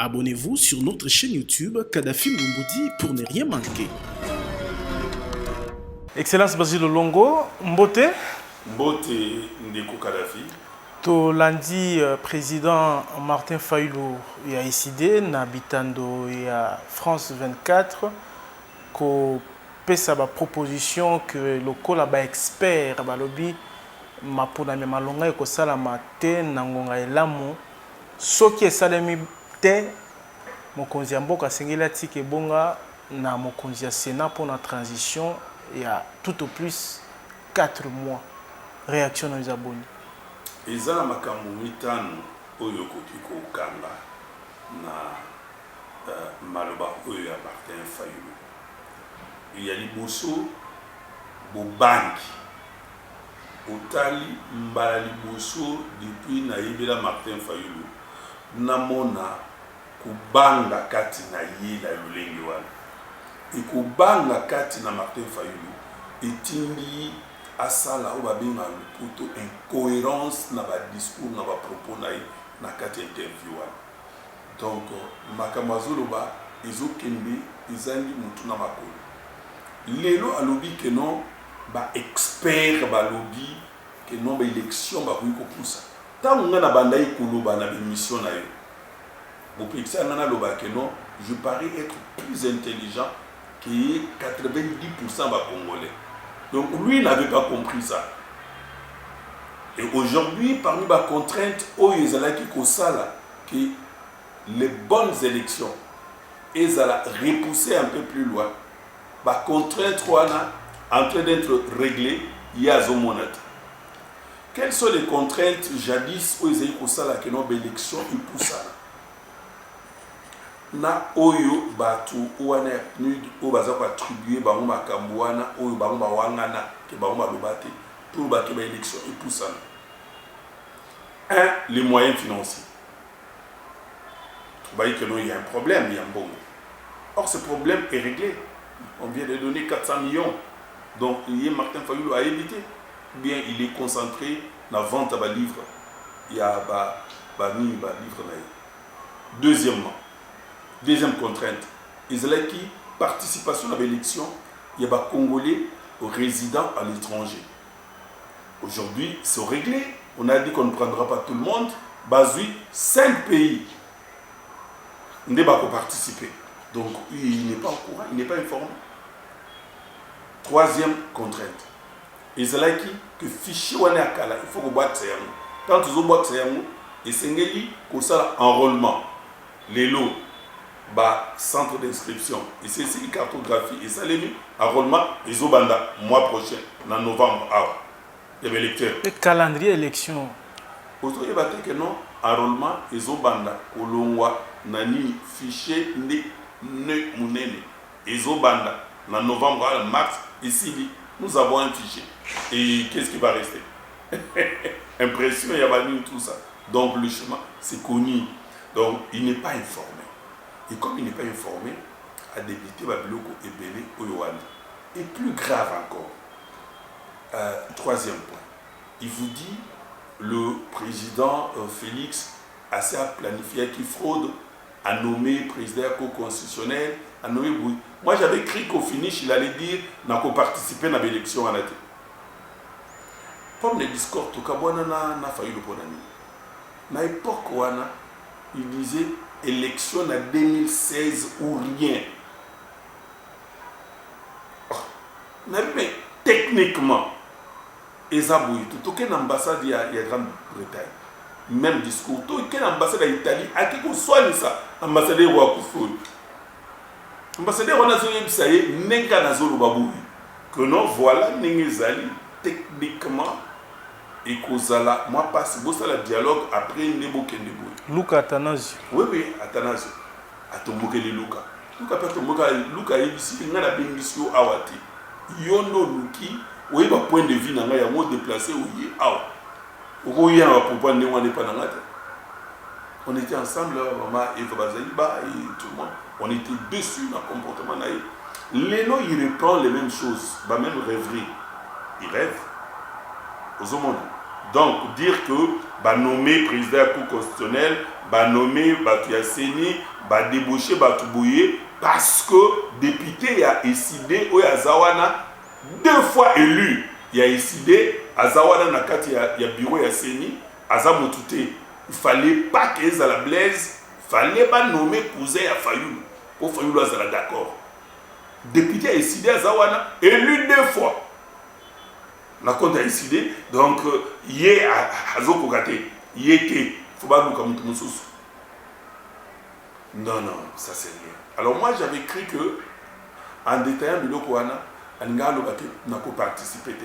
Abonnez-vous sur notre chaîne YouTube Kadhafi Moumoudi pour ne rien manquer. Excellence Basile Longo, Mbote. Mbote Ndeko Kadhafi. To lundi, président Martin Fayulu a décidé, n'habitando à France 24, qu'on peut sa proposition que le col expert balobi mapona me malonga e ko sala mate nangonga elamu soki esalemi te mokonzi ya mboka asengeli atiki ebonga na mokonzi ya Sénat pour la transition il y a tout au plus 4 mois. Réaction dans les abonnés. Eza na makambo mitano oyo koki kokanga na maloba oyo ya Martin Fayulu. Ya liboso bobanki otali mbala liboso depuis na yebela Martin Fayulu namona kubanga kati na ye la lolenge wana ekubanga kati na Martin Fayulu etindi asala o babenga luputo incohérence na ba discours na ba propos na kati interview wana. Donc makambo azoloba ezokende ezangi mutu na makolo lelo alobi ke non ba expert balobi ke non ba élection ba kuyi kopusa tango nga na banda ikoloba na émission na yo bopekisa nga na loba ke non je parais être plus intelligent que 90% ba congolais. Donc lui n'avait pas compris ça. Et aujourd'hui, parmi les contraintes, ils ont que les bonnes élections, ils ont repoussé un peu plus loin. Les contraintes en train d'être réglées, il y a des monnaie. Quelles sont les contraintes jadis où ils ont que nos élections ils poussent na oyo batu wana nud o baza ko attribuer bango makambo wana oyo bango bawangana ke bango balobate pour ba ke ba élection et tout ça. Les moyens financiers. Vous voyez que non, il y a un problème, il y a un bon. Or ce problème est réglé. On vient de donner 400 millions. Donc Martin Fayulu a évité. Bien il est concentré dans la vente à livre. Il y a livre là. Deuxième contrainte, Israël participation à l'élection, il y a des Congolais résidents à l'étranger. Aujourd'hui, c'est réglé. On a dit qu'on ne prendra pas tout le monde. Bazui, 5 pays ne vont pas participer. Donc, il n'est pas au courant, il n'est pas informé. Troisième contrainte, Israël que fichier il faut que boîte ça. Quand tu boîte ça, et c'est enrôlement, les lots. Centre d'inscription et c'est ici cartographie et ça les mis enrôlement et Zobanda mois prochain en novembre il y avait électeurs le calendrier élection aujourd'hui il que non enrôlement et Zobanda kolongwa nani fichier ne munene et Zobanda en novembre à mars ici nous avons un fichier et qu'est-ce qui va rester impression il y a tout ça donc le chemin c'est connu donc il n'est pas informé. Et comme il n'est pas informé, à débiter Babiloko et Belé Oyoana. Et plus grave encore, troisième point, il vous dit, le président Félix a planifié qui fraude, a nommé président constitutionnel, a nommé Bouy. Moi j'avais écrit qu'au finish, il allait dire, n'a pas participé à l'élection à la tête. Comme les discours, tout cas, n'a failli le ponani. À l'époque, il disait, élection en 2016 ou rien. Mais techniquement, Ezabouy, tout aucune ambassade il y a Grande-Bretagne. Même discours, tout aucune ambassade d'Italie, à qui qu'on soit ça, ambassadeur Wakoufou. Ambassadeur Wanazoli Bisaye, Nenga Nazolo Babouy. Que non, voilà, Nengezali, techniquement, et Kozala, moi passe beau ça le dialogue après Nebo Kendebo. Luka Athanasio. Oui, Athanasio. Atomboke les Luka. Luka peut tomboka Luka ici, il n'a pas bénéficié au Awati. Yondo Luki, oui, bah point de vue, n'a pas de déplacé ou y awa. Ou y a un propos de n'est pas dans la tête. On était ensemble, maman et Bazaïba et tout le monde. On était dessus dans le comportement naïf. Léno, il reprend les mêmes choses, la même rêverie. Il rêve. Aux hommes. Donc, dire que ba nommé président de la Cour constitutionnelle, ba nommé Batu Yasseni, ba débauché Batu Bouye, parce que député a décidé, ou Azawana, 2 fois élu, il a décidé, Azawana Nakati, il y a bureau Yasseni, Azamotute, il fallait pas qu'ils aient la blaise, il fallait pas nommer cousin à Fayoulou, pour Fayoulou Azala d'accord. Député a décidé, Azawana, élu 2 fois. La compte a décidé, donc, il y a Azokogate, il était, faut pas nous comme tout non, non, ça c'est rien. Alors moi j'avais cru que, en détaillant le Kouana, Alinga Lobate n'a pas participé.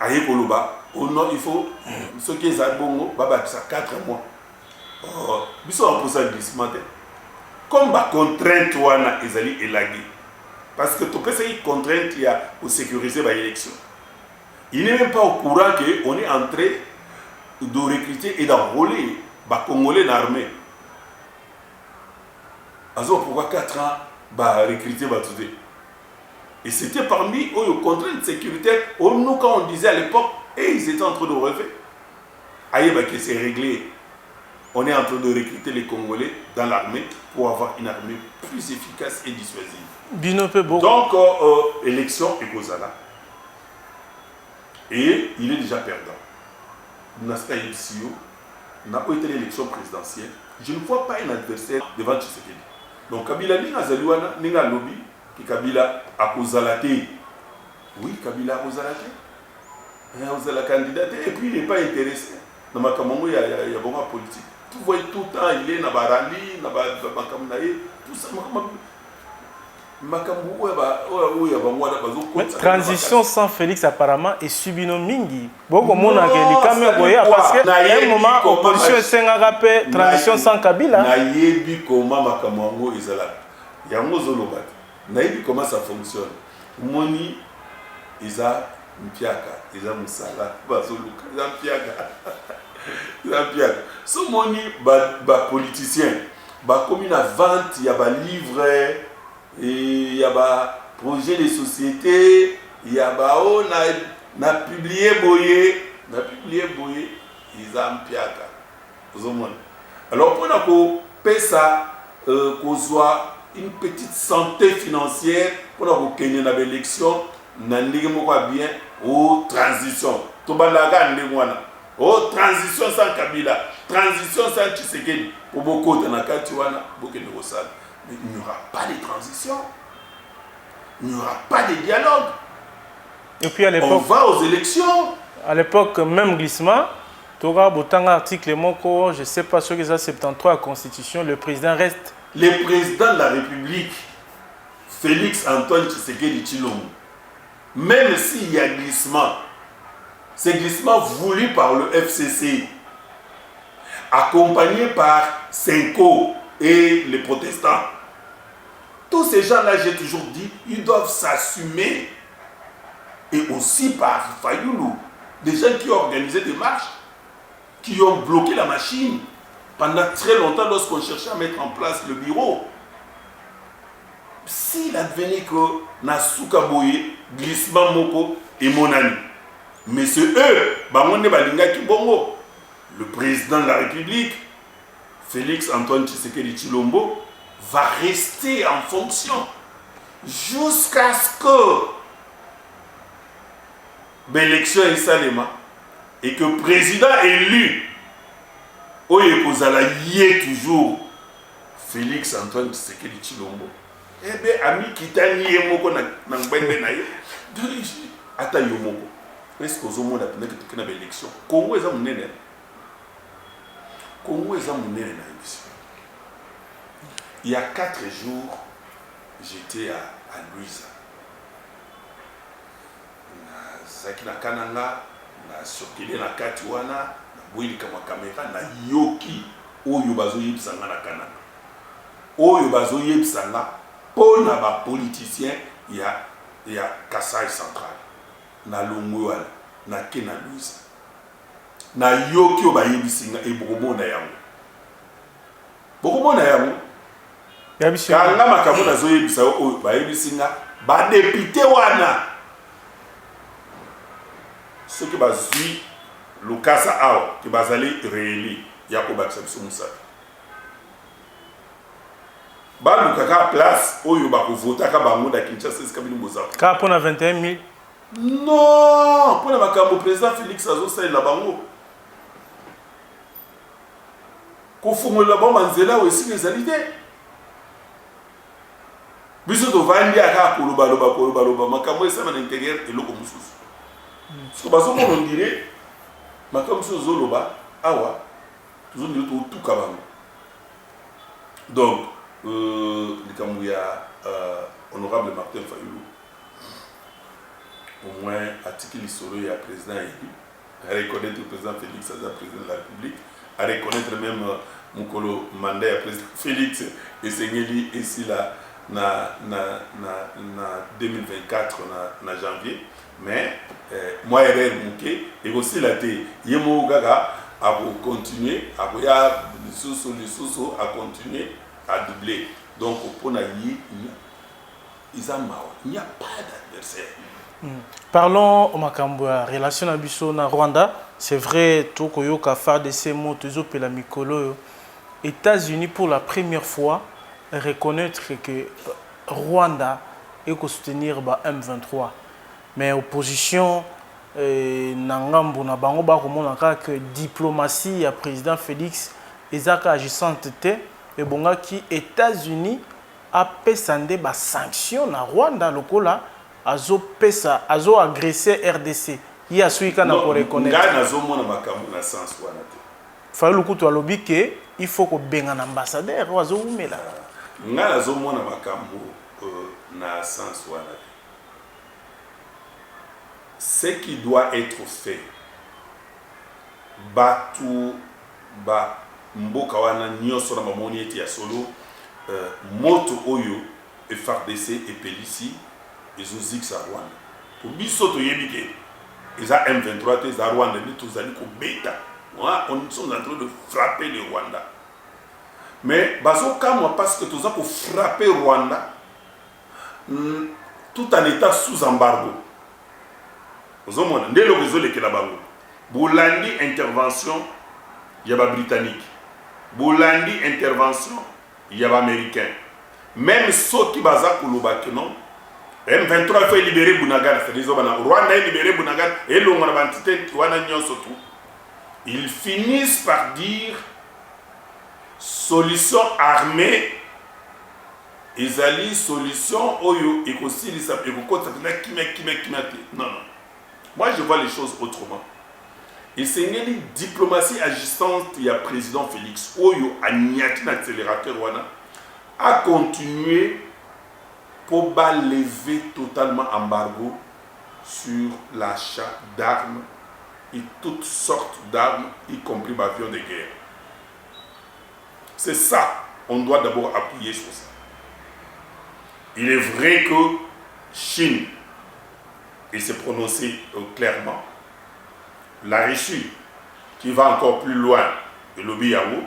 Aïe Koloba, au nord il faut, ceux qui sont bon, ça 4 mois. Oh, ils sont en position de glissement. Comme la contrainte, ils allaient élaguer. Parce que tu peux essayer contrainte il y a pour sécuriser l'élection. Il n'est même pas au courant qu'on est en train de recruter et d'enrôler les Congolais dans l'armée. Alors pourquoi 4 ans recruter Batouté? Et c'était parmi eux les contraintes sécuritaires. Nous, quand on disait à l'époque, ils étaient en train de relever. Aïe, que c'est réglé. On est en train de recruter les Congolais dans l'armée pour avoir une armée plus efficace et dissuasive. Donc, élection est Kozala. Et il est déjà perdant. Nasta Yipsio n'a pas été l'élection présidentielle. Je ne vois pas un adversaire devant Tshisekedi. Donc, Kabila Ninga Zalouana, Ninga Lobby, qui Kabila a Kozalate. Oui, Kabila a Kozalate. Il a candidat et puis il n'est pas intéressé. Dans ma Kamongo, il y a beaucoup de politique. Tout voit tout le temps, il est dans la rallye, dans la tout ça. Transition sans Félix apparemment est subino mingi. Beaucoup monde a parce que à un moment opposition est transition sans Kabila. Naïbi comment makamango ezala. Yango zolobat. Naïbi comment ça fonctionne. Moni isa mpiaka, isa musala, bazoluka, isa mpiaka. Isa mpiaka. So moni ba politicien, ba comme une vente, il y a ba livre. Et il y a des projets de société, il y a na publié Boye, ils ont piaka. Alors pour ça, qu'on soit une petite santé financière, pour qu'on ait une élection, on a bien aux transition. Oh, transition sans Kabila, transition sans Tshisekedi, pour beaucoup de Nakatiwana, beaucoup de Rossal. Mais il n'y aura pas de transition. Il n'y aura pas de dialogue. Et puis à l'époque, on va aux élections. À l'époque, même glissement, tu auras un article, je ne sais pas ce que c'est 73 la Constitution, le président reste. Le président de la République, Félix Antoine Tshisekedi Tshilombo, même s'il y a glissement, c'est glissement voulu par le FCC, accompagné par Senko et les protestants. Tous ces gens-là, j'ai toujours dit, ils doivent s'assumer. Et aussi par Fayoulou, des gens qui ont organisé des marches, qui ont bloqué la machine pendant très longtemps lorsqu'on cherchait à mettre en place le bureau. S'il advenait que Nasuka Boye, glissement Moko et Monani, mais c'est eux, Bamonde Balinga Kibongo, le président de la République, Félix Antoine Tshisekedi Tshilombo, va rester en fonction jusqu'à ce que l'élection est salema et que le président élu, Oye Kozala y est toujours Félix Antoine Tshisekedi Tshilombo. Eh bien, ami Kitani Yemoko Nangbenbe Naye, Ata Yomoko. Est-ce que vous avez une élection? Congo est un monnaie. Congo est un monnaie. Il y a 4 jours, j'étais à Louisa. Zaki na Kananga, na circulé na Katiwana, na Bouili kama caméra, na Yoki, Oyo bazo yebsanga na Kananga. Oyo bazo yebsanga, pour na ba politicien, il y a Kassai Central, na Longouala, na Kena Louisa. Na Yoki oba yebsinga e Bokomo na yango. Bokomo na yango. Kanga makambo na zo yebisa oyo ba yebisinga, ba député wana. Ceux qui bazui Lucas Awa qui bazali rééli Yako Baksabiso Moussa. Ba Lukaka place oyo ba ko voter ka bango da Kinshasa Kabili Mboza. Ka pona 21 000. Non, pour le président Félix Azo c'est la bango. Ko fumo la bomba nzela aussi les alliés. Biso to vandi aka koloba loba makambo esa na intérieur eloko mususu. So baso mo ndire makambo so zoloba awa toujours ndire to tuka bango. Donc likambo ya honorable Martin Fayulu au moins article historique à président élu, à reconnaître le président Félix Aza président de la République, à reconnaître même Moukolo Mandé à président Félix et Sengeli ici là na 2024 na janvier, mais moi erreur mouké et aussi la té yemo gaga à continuer à voya sous à continuer à doubler. Donc pour naïe il n'y a pas d'adversaire. Parlons au Makambo, relation à Bissona Rwanda. C'est vrai, tout koyoka faire de ces mots, toujours la Mikolo. États-Unis pour la première fois reconnaître que Rwanda est pour soutenir M23. Mais opposition Nangambo na bango ba komonaka que diplomatie ya président Félix ezaka agissante te et bonga qui États-Unis a pesandé ba sanction na Rwanda lokola azo agressé RDC. Il y a celui qui a reconnaître. Fayulu kutu alobi que il faut que benga un ambassadeur azo umela. Nga zo mona makambo na sens wana. Ce qui doit être fait batu ba mboka wana nyoso na mamoni eti ya solo moto oyo FARDC et Pélici ils ont dit que ça Rwanda. Pour biso to yebike, ils ont M23 ils ont Rwanda ni tous allés ko beta. On sont en train de frapper le Rwanda. Mais baso kamwa parce que tous pour frapper Rwanda tout en état sous embargo. Vous avez dès le réseau les Kelabango. Boulandi intervention yaba britannique. Boulandi intervention yaba américain. Même ceux qui baza koloba que non M23 fait libérer Bunagana, c'est-à-dire Rwanda a libéré Bunagana et ils finissent par dire solution armée, ils allient solution oyo et aussi ils s'appellent non. Moi je vois les choses autrement. Et c'est une diplomatie agissante, il y a président Félix oyo a niaki l'accélérateur wana a continué pour lever totalement embargo sur l'achat d'armes et toutes sortes d'armes, y compris avions de guerre. C'est ça, on doit d'abord appuyer sur ça. Il est vrai que Chine, il s'est prononcé clairement, la Russie, qui va encore plus loin, le lobby Yahoo,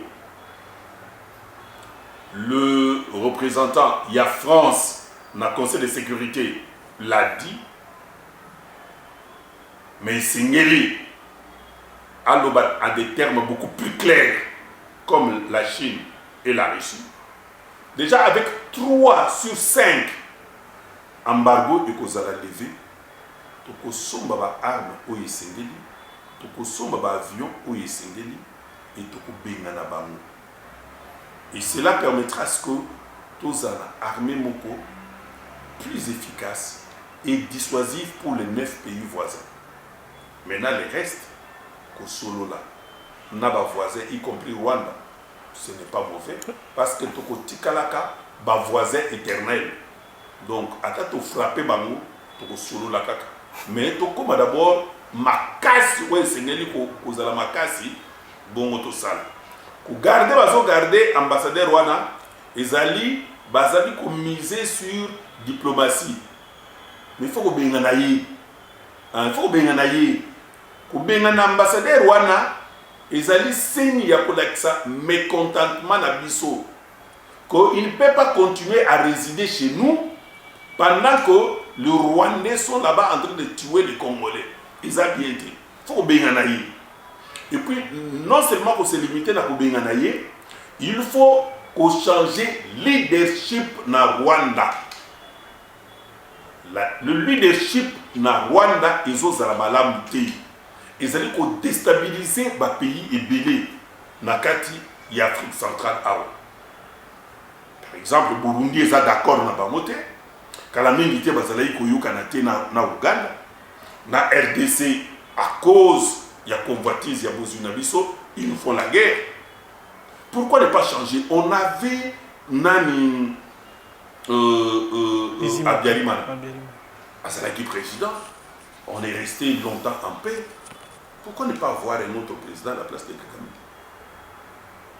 le représentant, il y a France, dans le Conseil de sécurité l'a dit, mais Singeli a des termes beaucoup plus clairs, comme la Chine et la Russie. Déjà avec 3 sur 5 embargo et qu'on a levé, toko somba armes au Singeli, toko somba avion au Singeli et toko bengana bango. Et cela permettra à ce que tous en armée moko plus efficace et dissuasif pour les 9 pays voisins. Maintenant, les restes, solo là, n'a voisins, y compris Rwanda, ce n'est pas mauvais, parce que toko tikalaka, ba voisin éternel. Donc, à tu frapper bango, toko solo la kaka. Mais toko d'abord, makasi, ouais, c'est neli ko zala makasi, bongo to sala. Ko garder ambassadeur Rwanda, ezali bazali ko miser sur diplomatie. Mais il faut que Benganaï. Il faut que Benganaï. Que Bengana ambassadeur Rwanda, ils allaient signer ça mécontentement à Bissau. Qu'il ne peut pas continuer à résider chez nous pendant que les Rwandais sont là-bas en train de tuer les Congolais. Ils ont bien dit. Il faut que Benganaï. Et puis, non seulement qu'on s'est limité à Kobenganaye, il faut qu'on change leadership na Rwanda. Le leadership na Rwanda, ils ont zalabalam te. Ils allaient déstabiliser le pays et belé na kati et Afrique centrale. Par exemple, le Burundi est d'accord na bamote. Quand la milité bazalaï koyo kanate na Uganda, na RDC à cause il y a convoitise, il y a besoin d'Abisso, ils nous font la guerre. Pourquoi ne pas changer? On avait Nani Abiyarimana, Azalaki président. On est resté longtemps en paix. Pourquoi ne pas avoir un autre président à la place de Kagame?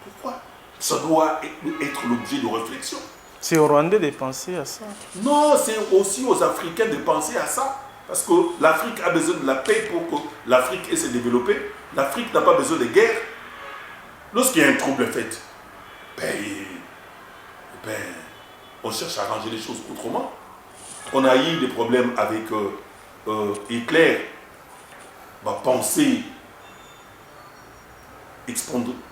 Pourquoi? Ça doit être l'objet de réflexion. C'est aux Rwandais de penser à ça. Non, c'est aussi aux Africains de penser à ça. Parce que l'Afrique a besoin de la paix pour que l'Afrique ait se développer. L'Afrique n'a pas besoin de guerre. Lorsqu'il y a un trouble fait, on cherche à arranger les choses autrement. On a eu des problèmes avec Hitler. Pensée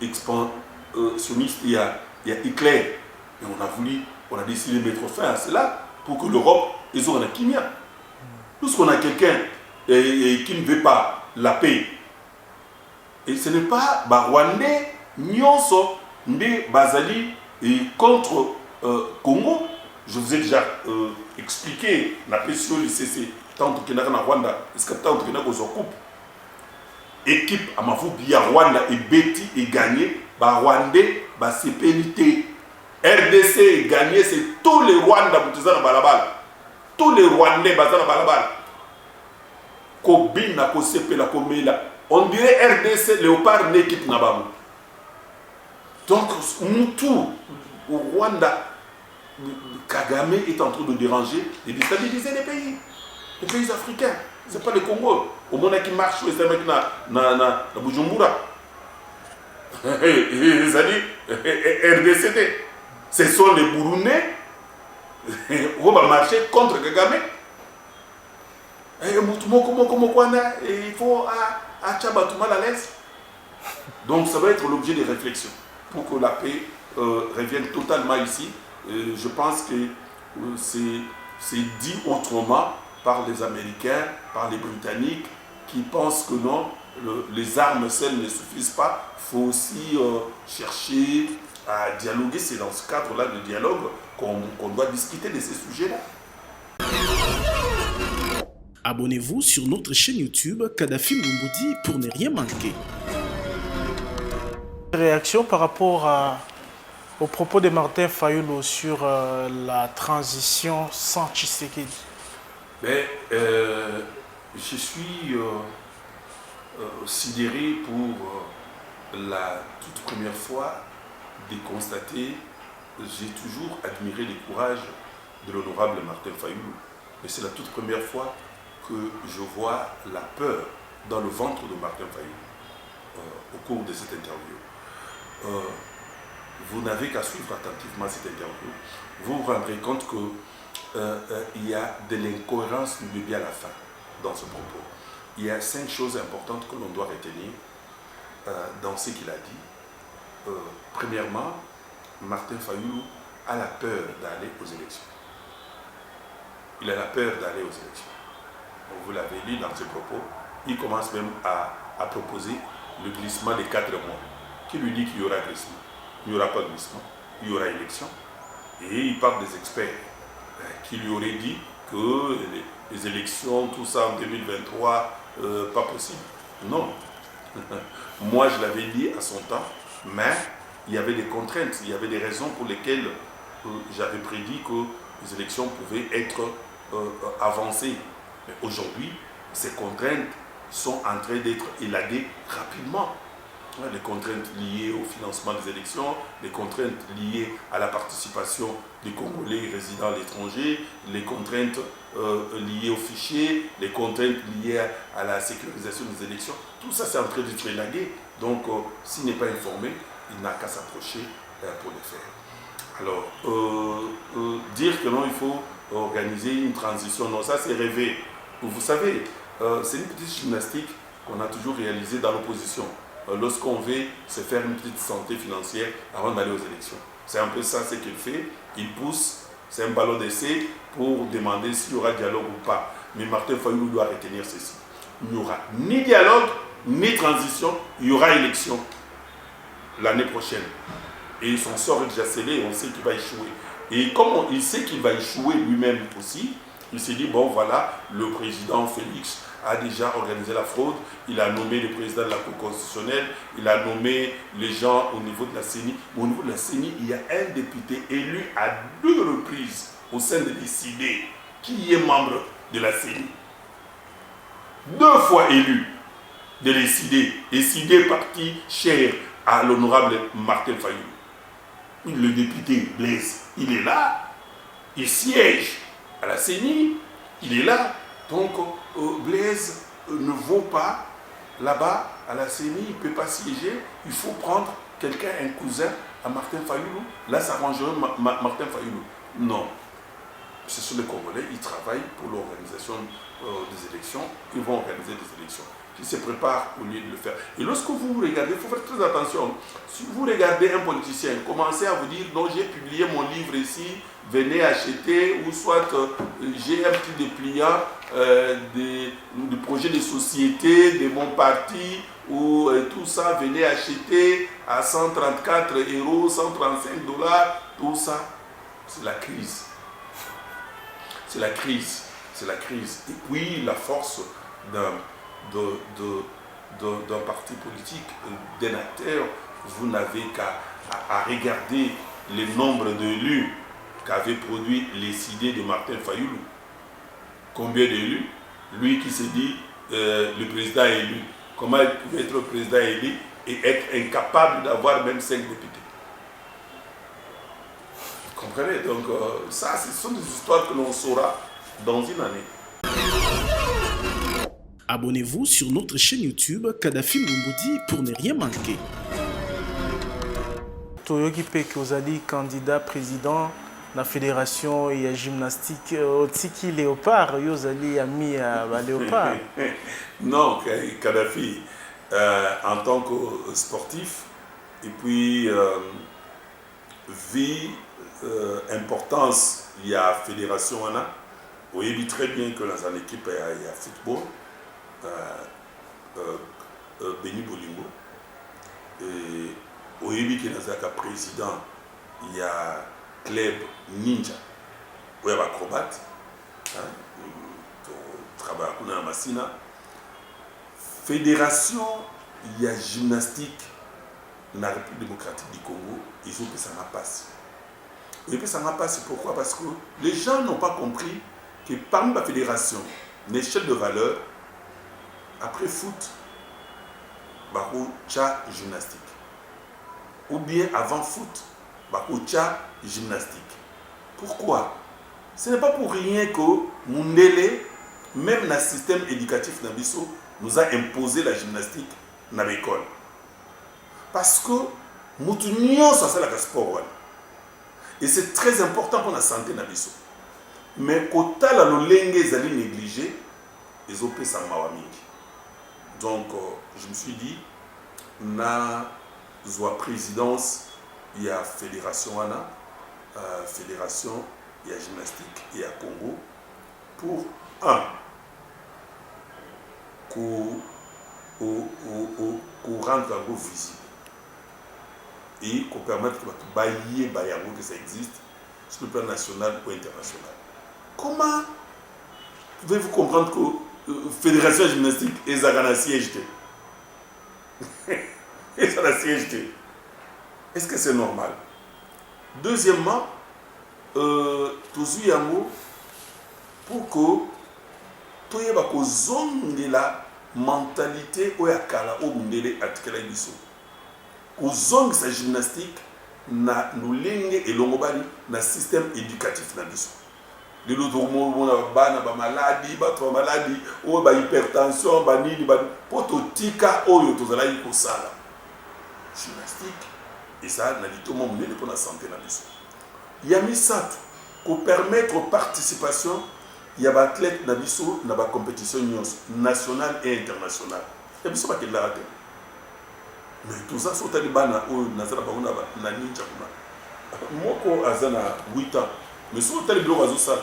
expansionniste, il y a Hitler. Et on a décidé de mettre fin à cela pour que l'Europe ait un kimia. Lorsqu'on a quelqu'un qui ne veut pas la paix, et ce n'est pas Rwandais, Nyonso, Nde Bazali et contre Congo. Je vous ai déjà expliqué la paix sur le CC, tant que nous avons Rwanda, est-ce que tant que nous avons équipe à Mafoubi à Rwanda et Betty est gagné, Rwandais, CPNT. RDC est gagné, c'est tous les Rwandais qui sont dans Balabal. Tous les Rwandais qui sont dans Balabal. Kobina, Kosepe, la Komela. On dirait RDC, Léopard, l'équipe Nabamu. Donc, tout au Rwanda, Kagame est en train de déranger et de déstabiliser les pays africains. Ce n'est pas le Congo. Au monde qui marche, c'est un mec na Bujumbura. C'est-à-dire, RDCD. Ce sont les Burundais qui vont marcher contre Kagame. Il faut à l'aise. Donc ça va être l'objet de réflexion pour que la paix revienne totalement ici. Je pense que c'est dit autrement par les Américains, par les Britanniques, qui pensent que non, les armes seules ne suffisent pas. Il faut aussi chercher à dialoguer. C'est dans ce cadre-là de dialogue qu'on doit discuter de ces sujets-là. Abonnez-vous sur notre chaîne YouTube Kadhafi Moumoudi pour ne rien manquer. Réaction par rapport au propos de Martin Fayulu sur la transition sans Tshisekedi. Je suis sidéré pour la toute première fois de constater, j'ai toujours admiré le courage de l'honorable Martin Fayulu, mais c'est la toute première fois que je vois la peur dans le ventre de Martin Fayulu au cours de cette interview. Vous n'avez qu'à suivre attentivement cette interview. Vous vous rendrez compte qu'il y a de l'incohérence du début à la fin dans ce propos. Il y a 5 choses importantes que l'on doit retenir dans ce qu'il a dit. Premièrement, Martin Fayulu a la peur d'aller aux élections. Il a la peur d'aller aux élections. Vous l'avez lu dans ses propos. Il commence même à proposer le glissement des 4 mois. Qui lui dit qu'il y aura glissement? Il n'y aura pas de glissement. Il y aura élection. Et il parle des experts qui lui auraient dit que les élections, tout ça en 2023, pas possible. Non. Moi, je l'avais dit à son temps, mais il y avait des contraintes, il y avait des raisons pour lesquelles j'avais prédit que les élections pouvaient être avancées. Mais aujourd'hui, ces contraintes sont en train d'être élaguées rapidement. Les contraintes liées au financement des élections, les contraintes liées à la participation des Congolais résidant à l'étranger, les contraintes liées aux fichiers, les contraintes liées à la sécurisation des élections. Tout ça, c'est en train d'être élagué. Donc, s'il n'est pas informé, il n'a qu'à s'approcher pour le faire. Alors, dire que non, il faut organiser une transition, non, ça c'est rêver. Vous savez, c'est une petite gymnastique qu'on a toujours réalisée dans l'opposition. lorsqu'on veut se faire une petite santé financière avant d'aller aux élections. C'est un peu ça ce qu'il fait. Il pousse, c'est un ballon d'essai pour demander s'il y aura dialogue ou pas. Mais Martin Fayulu doit retenir ceci. Il n'y aura ni dialogue, ni transition, il y aura élection l'année prochaine. Et son sort est déjà scellé, on sait qu'il va échouer. Et comme il sait qu'il va échouer lui-même aussi, il s'est dit, bon voilà, le président Félix a déjà organisé la fraude, il a nommé le président de la Cour constitutionnelle, il a nommé les gens au niveau de la CENI. Au niveau de la CENI, il y a un député élu à 2 reprises au sein de l'ICD qui est membre de la CENI. 2 fois élu de l'ICD, l'ICD parti cher à l'honorable Martin Fayulu. Le député Blaise, il est là, il siège à la CENI, il est là. Donc Blaise ne vaut pas là-bas à la CENI, il ne peut pas siéger, il faut prendre quelqu'un, un cousin à Martin Fayulu. Là, ça arrangerait Martin Fayulu. Non. Ce sont les Congolais, ils travaillent pour l'organisation des élections, ils vont organiser des élections. Ils se préparent au lieu de le faire. Et lorsque vous regardez, il faut faire très attention. Si vous regardez un politicien, commencez à vous dire, non, j'ai publié mon livre ici, venez acheter, ou soit j'ai un petit dépliant du projet de société de mon parti, ou tout ça, venez acheter à 134 €, 135 $, tout ça, c'est la crise. C'est la crise. C'est la crise. Et puis la force d'un parti politique, d'un acteur, vous n'avez qu'à regarder le nombre d'élus qu'avait produit les idées de Martin Fayulu. Combien d'élus? Lui qui s'est dit le président est élu. Comment il pouvait être président élu et être incapable d'avoir même 5 députés? Vous comprenez? Donc ça, ce sont des histoires que l'on saura dans une année. Abonnez-vous sur notre chaîne YouTube Kadhafi Moumoudi pour ne rien manquer. Toyoki Peke Ozali, candidat président de la fédération et à gymnastique Otiki Léopard, Ozali ami à Léopard. Non, Kadhafi, en tant que sportif, et puis vie, importance, il y a fédération, vous voyez très bien que dans une équipe, il y a football. Béni Bolingo et Oyebi qui est le président, il y a club ninja où il y a acrobate, travail à Massina, fédération, il y a gymnastique dans la République démocratique du Congo, ils ont que ça m'a passé. Et puis ça m'a passé pourquoi? Parce que les gens n'ont pas compris que parmi la fédération, l'échelle de valeur, après foot, tcha gymnastique. Ou bien avant foot, tcha gymnastique. Pourquoi? Ce n'est pas pour rien que Mundele, même dans le système éducatif Nabiso, nous a imposé la gymnastique dans l'école. Parce que nous sommes la sport. Et c'est très important pour la santé Nabiso. Mais quand la lolenge est négligée, ils ont payé ça mawamiki. Donc, je me suis dit, na zoa présidence, il y a fédération, fédération, il y a gymnastique, il y a Congo, pour qu'on rende Congo visible et qu'on permette que ça existe sur le plan national ou international. Comment pouvez-vous comprendre que fédération gymnastique et ça a siège? Et ça a siège. Est-ce que c'est normal? Deuxièmement, Tozu pour que tu aies la mentalité ou yakala ou mundele atikela biso. Ozong sa gymnastique na nulinge et longobali na système éducatif na biso. Les autres mots, bana ba maladie, ba trop maladie, ou ba hypertension, ba nini ba pototika oyo tozala yiko sala. Gymnastique et ça na litomo mundele pour la santé na biso. Yami satu ko permettre participation il y a des athlètes dans la compétition nationale et internationale. Il y a des athlètes. mais tout ça so tali bana o nazala bango na ninja kuna moko azana 8 ans mais so tali biloko azosala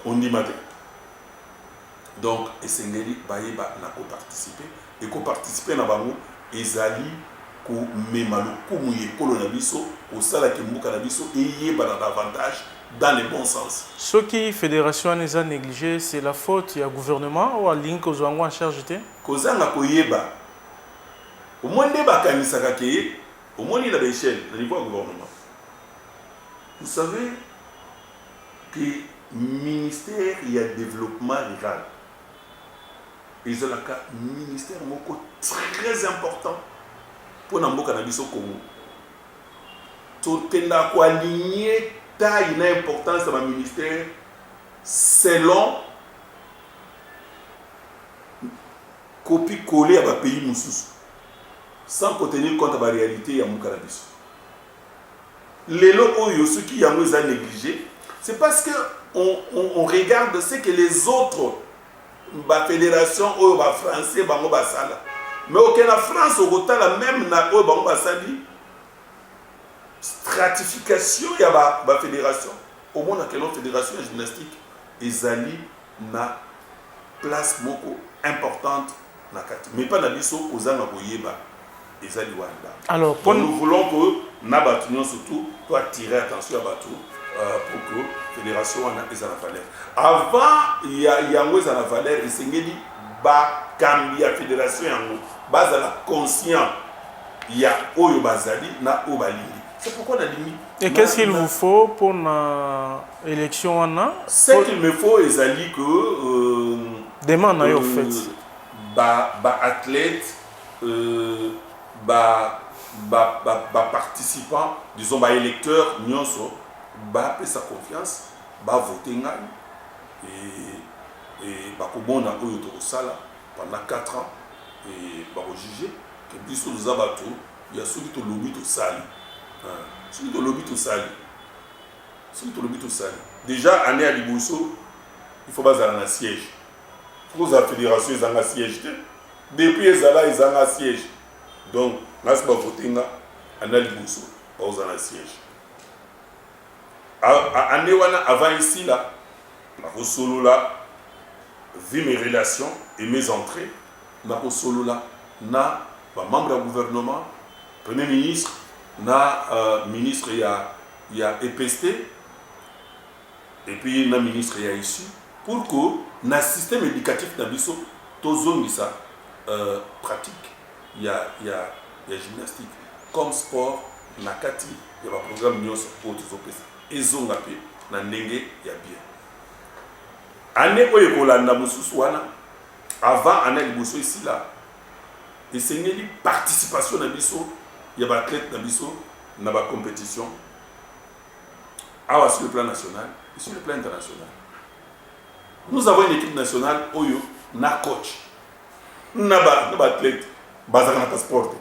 ondima te. Donc esengeli bayeba na koparticipe et koparticipe na bango ezali komema lokumu ya ekolo na biso osalaki mboka na biso eyebana davantage dans le bon sens. Ce qui fédération les a négligé, c'est la faute du gouvernement ou à ligne que Zouango en charge de kozanga koyeba au moins nde bakanisaka ke au moins il a l'échelle au niveau du gouvernement. Vous savez que ministère il y a développement rural ils ont un ministère très important pour mboka na biso Congo. Totenda ko aligner taille na importance de ma ministère selon copie collée à ma pays mususu sans tenir compte de la réalité ya mboka na biso. Lelo oyo ceux qui yango za négligé, c'est parce que on regarde ce que les autres ba fédération oyo ba français bango basala. Mais aucun la France au la même na oyo bango basali stratification ya ba fédération. Au moins quelle fédération de gymnastique ezali na place moko importante na kati. Mais pas na biso kozanga koyeba ezali wanda. Alors nous voulons que na batunion surtout doit attirer attention à bateau pour que la fédération ait la valeur. Avant, il y a la valeur et c'est ba kambi la fédération yango base la conscient il y a oyo bazali na obalindi. C'est pourquoi on a limite. Et qu'est-ce qu'il vous faut pour l'élection Ce qu'il me faut ezali que demande au fait ba athlète participants, disons, électeurs, nyonso, paient sa confiance, voter et comme on a eu pendant 4 ans et juger que biso nous abattu, il y a celui qui lobby tout sali. Celui qui lobby tout sali. Celui qui lobby tout sali. Déjà, année à Liboso, il faut pas aller un siège. Il faut que la fédération ait un siège. Depuis ils ont un siège. Donc, là, c'est pas voter, on a Liboso, pas aux un siège. Avant ici, là, je solo là, vu mes relations et mes entrées, je solo là, na membre du gouvernement, premier ministre, na ministre il y a EPST, et puis na ministre il y a ici, pour que na système éducatif na biso, tozongi ça pratique. Il y a gymnastique comme sport nakati il y a un programme nyonso autres opesa ezonga pe na ndenge ya bien année oyo kolanda mususu wana avant année liboso ici là esengeli participation na biso ya ba athlète na biso na ba compétition sur le plan national et sur le plan international. Nous avons une équipe nationale oyo na coach na ba athlète bazaka na passeport.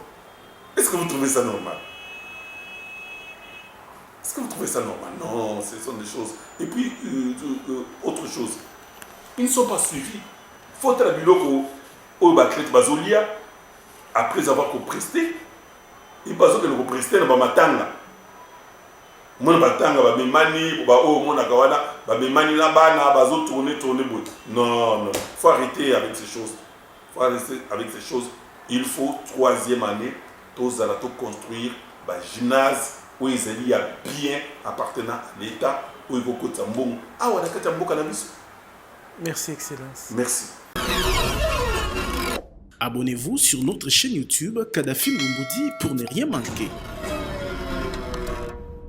Est-ce que vous trouvez ça normal? Est-ce que vous trouvez ça normal? Non, ce sont des choses. Et puis, autre chose, ils ne sont pas suivis. Il faut être biloko au athlète bazolia après avoir presté. Il faut que le presté na matanga. Mon batanga ba memani ba o mon akawana ba memani na bana bazo tourner bon. Non, non, faut arrêter avec ces choses. Faut arrêter avec ces choses. Il faut 3e année, tous allons construire un gymnase où ils allaient bien appartenant à l'État, où ils vont côté bon. Ah, on a qu'à t'ambo cannabis. Merci, Excellence. Merci. Abonnez-vous sur notre chaîne YouTube Kadhafi Mboumoudi pour ne rien manquer.